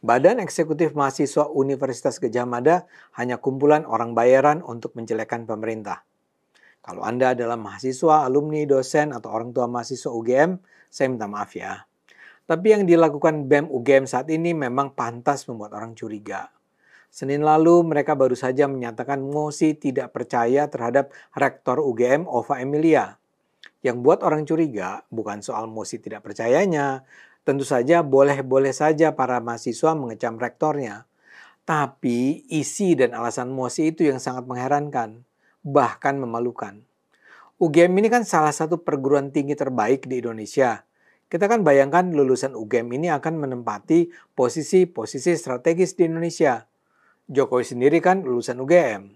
Badan Eksekutif Mahasiswa Universitas Gadjah Mada hanya kumpulan orang bayaran untuk menjelekkan pemerintah. Kalau Anda adalah mahasiswa, alumni, dosen, atau orang tua mahasiswa UGM, saya minta maaf ya. Tapi yang dilakukan BEM UGM saat ini memang pantas membuat orang curiga. Senin lalu mereka baru saja menyatakan mosi tidak percaya terhadap Rektor UGM Ova Emilia. Yang buat orang curiga bukan soal mosi tidak percayanya. Tentu saja boleh-boleh saja para mahasiswa mengecam rektornya. Tapi isi dan alasan mosi itu yang sangat mengherankan, bahkan memalukan. UGM ini kan salah satu perguruan tinggi terbaik di Indonesia. Kita kan bayangkan lulusan UGM ini akan menempati posisi-posisi strategis di Indonesia. Jokowi sendiri kan lulusan UGM.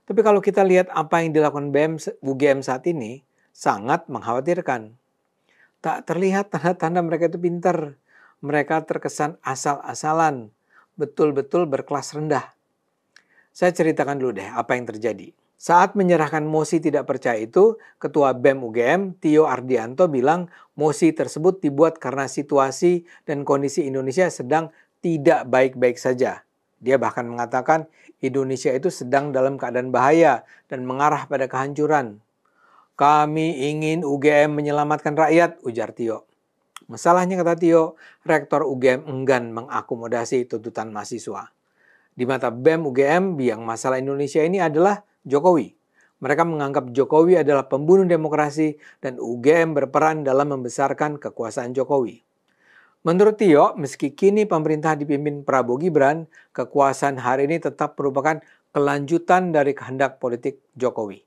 Tapi kalau kita lihat apa yang dilakukan UGM saat ini, sangat mengkhawatirkan. Tak terlihat tanda-tanda mereka itu pintar. Mereka terkesan asal-asalan, betul-betul berkelas rendah. Saya ceritakan dulu deh apa yang terjadi. Saat menyerahkan mosi tidak percaya itu, Ketua BEM UGM, Tio Ardianto bilang mosi tersebut dibuat karena situasi dan kondisi Indonesia sedang tidak baik-baik saja. Dia bahkan mengatakan Indonesia itu sedang dalam keadaan bahaya dan mengarah pada kehancuran. Kami ingin UGM menyelamatkan rakyat, ujar Tio. Masalahnya, kata Tio, Rektor UGM enggan mengakomodasi tuntutan mahasiswa. Di mata BEM UGM, biang masalah Indonesia ini adalah Jokowi. Mereka menganggap Jokowi adalah pembunuh demokrasi dan UGM berperan dalam membesarkan kekuasaan Jokowi. Menurut Tio, meski kini pemerintah dipimpin Prabowo Gibran, kekuasaan hari ini tetap merupakan kelanjutan dari kehendak politik Jokowi.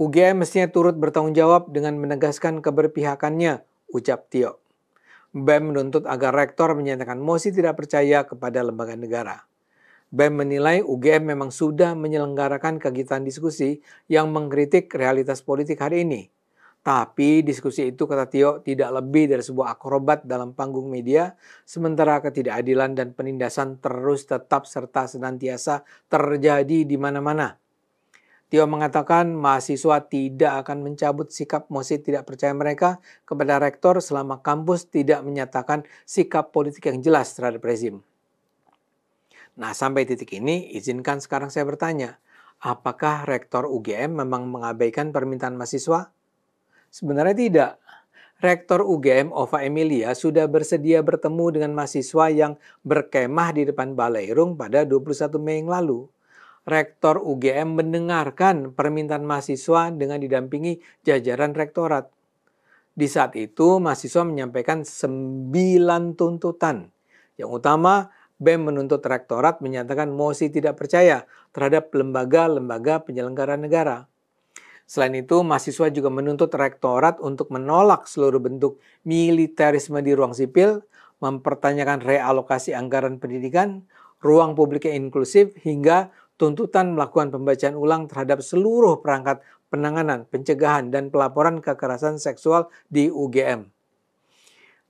UGM mestinya turut bertanggung jawab dengan menegaskan keberpihakannya, ucap Tio. BEM menuntut agar rektor menyatakan mosi tidak percaya kepada lembaga negara. BEM menilai UGM memang sudah menyelenggarakan kegiatan diskusi yang mengkritik realitas politik hari ini. Tapi diskusi itu, kata Tio, tidak lebih dari sebuah akrobat dalam panggung media, sementara ketidakadilan dan penindasan terus tetap serta senantiasa terjadi di mana-mana. Tio mengatakan mahasiswa tidak akan mencabut sikap mosi tidak percaya mereka kepada rektor selama kampus tidak menyatakan sikap politik yang jelas terhadap rezim. Nah, sampai titik ini, izinkan sekarang saya bertanya, apakah rektor UGM memang mengabaikan permintaan mahasiswa? Sebenarnya tidak. Rektor UGM Ova Emilia sudah bersedia bertemu dengan mahasiswa yang berkemah di depan Baleirung pada 21 Mei yang lalu. Rektor UGM mendengarkan permintaan mahasiswa dengan didampingi jajaran rektorat. Di saat itu, mahasiswa menyampaikan 9 tuntutan. Yang utama, BEM menuntut rektorat menyatakan mosi tidak percaya terhadap lembaga-lembaga penyelenggara negara. Selain itu, mahasiswa juga menuntut rektorat untuk menolak seluruh bentuk militerisme di ruang sipil, mempertanyakan realokasi anggaran pendidikan, ruang publik yang inklusif, hingga tuntutan melakukan pembacaan ulang terhadap seluruh perangkat penanganan, pencegahan, dan pelaporan kekerasan seksual di UGM.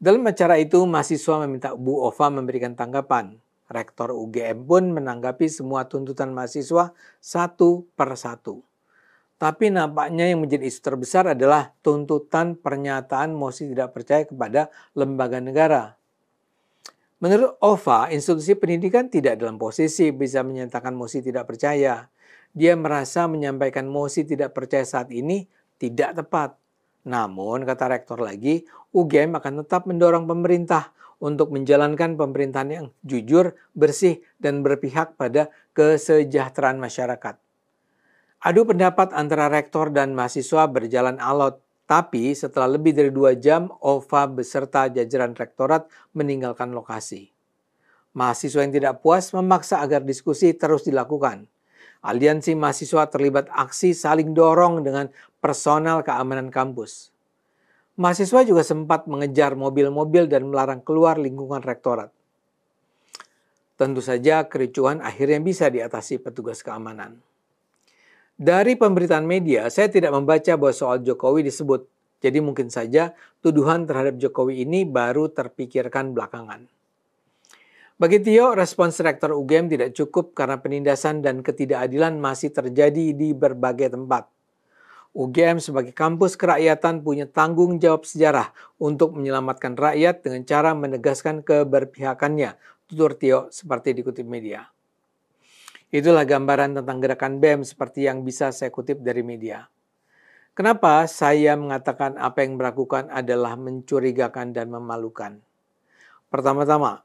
Dalam acara itu, mahasiswa meminta Bu Ova memberikan tanggapan. Rektor UGM pun menanggapi semua tuntutan mahasiswa satu per satu. Tapi nampaknya yang menjadi isu terbesar adalah tuntutan pernyataan mosi tidak percaya kepada lembaga negara. Menurut Ova, institusi pendidikan tidak dalam posisi bisa menyatakan mosi tidak percaya. Dia merasa menyampaikan mosi tidak percaya saat ini tidak tepat. Namun, kata rektor lagi, UGM akan tetap mendorong pemerintah untuk menjalankan pemerintahan yang jujur, bersih, dan berpihak pada kesejahteraan masyarakat. Adu pendapat antara rektor dan mahasiswa berjalan alot. Tapi setelah lebih dari 2 jam, Ova beserta jajaran rektorat meninggalkan lokasi. Mahasiswa yang tidak puas memaksa agar diskusi terus dilakukan. Aliansi mahasiswa terlibat aksi saling dorong dengan personel keamanan kampus. Mahasiswa juga sempat mengejar mobil-mobil dan melarang keluar lingkungan rektorat. Tentu saja kericuhan akhirnya bisa diatasi petugas keamanan. Dari pemberitaan media, saya tidak membaca bahwa soal Jokowi disebut. Jadi mungkin saja tuduhan terhadap Jokowi ini baru terpikirkan belakangan. Bagi Tio, respons rektor UGM tidak cukup karena penindasan dan ketidakadilan masih terjadi di berbagai tempat. UGM sebagai kampus kerakyatan punya tanggung jawab sejarah untuk menyelamatkan rakyat dengan cara menegaskan keberpihakannya, tutur Tio seperti dikutip media. Itulah gambaran tentang gerakan BEM seperti yang bisa saya kutip dari media. Kenapa saya mengatakan apa yang dilakukan adalah mencurigakan dan memalukan? Pertama-tama,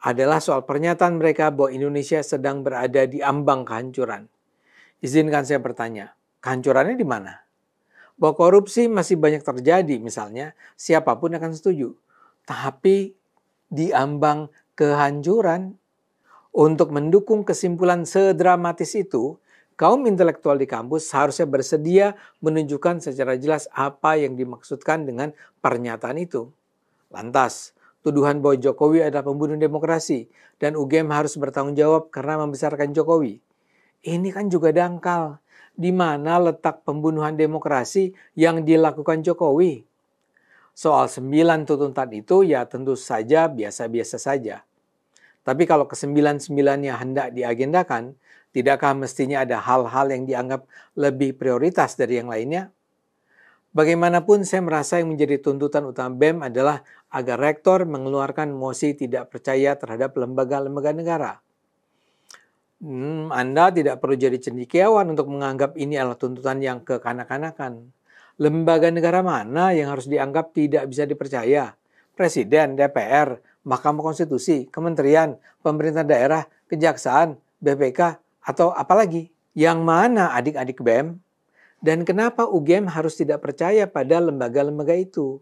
adalah soal pernyataan mereka bahwa Indonesia sedang berada di ambang kehancuran. Izinkan saya bertanya, kehancurannya di mana? Bahwa korupsi masih banyak terjadi misalnya, siapapun akan setuju. Tapi di ambang kehancuran, untuk mendukung kesimpulan sedramatis itu, kaum intelektual di kampus seharusnya bersedia menunjukkan secara jelas apa yang dimaksudkan dengan pernyataan itu. Lantas, tuduhan bahwa Jokowi adalah pembunuh demokrasi dan UGM harus bertanggung jawab karena membesarkan Jokowi. Ini kan juga dangkal. Di mana letak pembunuhan demokrasi yang dilakukan Jokowi? Soal 9 tuntutan itu ya tentu saja biasa-biasa saja. Tapi kalau ke-9-9-nya hendak diagendakan, tidakkah mestinya ada hal-hal yang dianggap lebih prioritas dari yang lainnya? Bagaimanapun saya merasa yang menjadi tuntutan utama BEM adalah agar rektor mengeluarkan mosi tidak percaya terhadap lembaga-lembaga negara. Anda tidak perlu jadi cendekiawan untuk menganggap ini adalah tuntutan yang kekanak-kanakan. Lembaga negara mana yang harus dianggap tidak bisa dipercaya? Presiden, DPR, Mahkamah Konstitusi, Kementerian, Pemerintah Daerah, Kejaksaan, BPK, atau apalagi? Yang mana adik-adik BEM? Dan kenapa UGM harus tidak percaya pada lembaga-lembaga itu?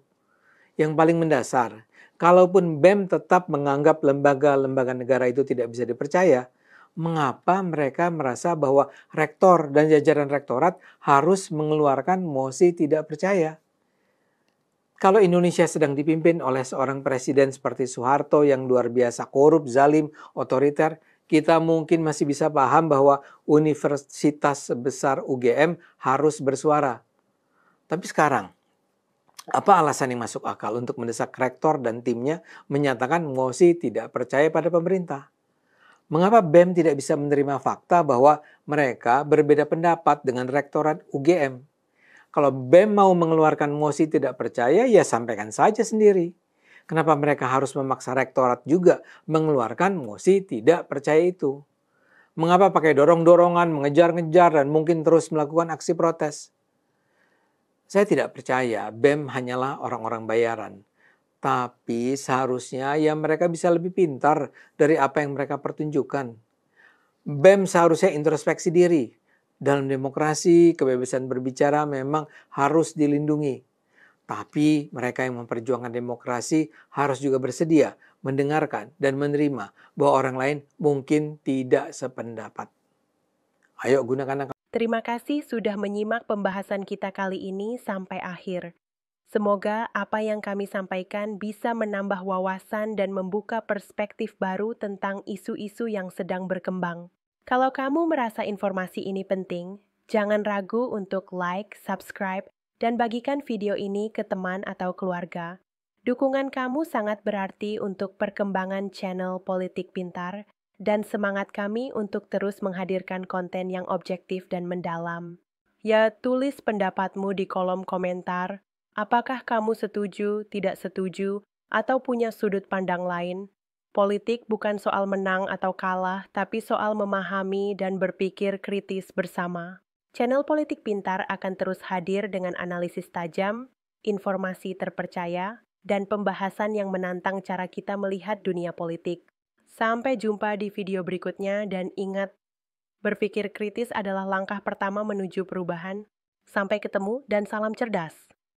Yang paling mendasar, kalaupun BEM tetap menganggap lembaga-lembaga negara itu tidak bisa dipercaya, mengapa mereka merasa bahwa rektor dan jajaran rektorat harus mengeluarkan mosi tidak percaya? Kalau Indonesia sedang dipimpin oleh seorang presiden seperti Soeharto yang luar biasa korup, zalim, otoriter, kita mungkin masih bisa paham bahwa universitas sebesar UGM harus bersuara. Tapi sekarang, apa alasan yang masuk akal untuk mendesak rektor dan timnya menyatakan mosi tidak percaya pada pemerintah? Mengapa BEM tidak bisa menerima fakta bahwa mereka berbeda pendapat dengan rektorat UGM? Kalau BEM mau mengeluarkan mosi tidak percaya, ya sampaikan saja sendiri. Kenapa mereka harus memaksa rektorat juga mengeluarkan mosi tidak percaya itu? Mengapa pakai dorong-dorongan, mengejar-ngejar, dan mungkin terus melakukan aksi protes? Saya tidak percaya BEM hanyalah orang-orang bayaran. Tapi seharusnya ya mereka bisa lebih pintar dari apa yang mereka pertunjukkan. BEM seharusnya introspeksi diri. Dalam demokrasi, kebebasan berbicara memang harus dilindungi. Tapi mereka yang memperjuangkan demokrasi harus juga bersedia mendengarkan dan menerima bahwa orang lain mungkin tidak sependapat. Ayo gunakan akal. Terima kasih sudah menyimak pembahasan kita kali ini sampai akhir. Semoga apa yang kami sampaikan bisa menambah wawasan dan membuka perspektif baru tentang isu-isu yang sedang berkembang. Kalau kamu merasa informasi ini penting, jangan ragu untuk like, subscribe, dan bagikan video ini ke teman atau keluarga. Dukungan kamu sangat berarti untuk perkembangan channel Politik Pintar dan semangat kami untuk terus menghadirkan konten yang objektif dan mendalam. Ya, tulis pendapatmu di kolom komentar. Apakah kamu setuju, tidak setuju, atau punya sudut pandang lain? Politik bukan soal menang atau kalah, tapi soal memahami dan berpikir kritis bersama. Channel Politik Pintar akan terus hadir dengan analisis tajam, informasi terpercaya, dan pembahasan yang menantang cara kita melihat dunia politik. Sampai jumpa di video berikutnya dan ingat, berpikir kritis adalah langkah pertama menuju perubahan. Sampai ketemu dan salam cerdas.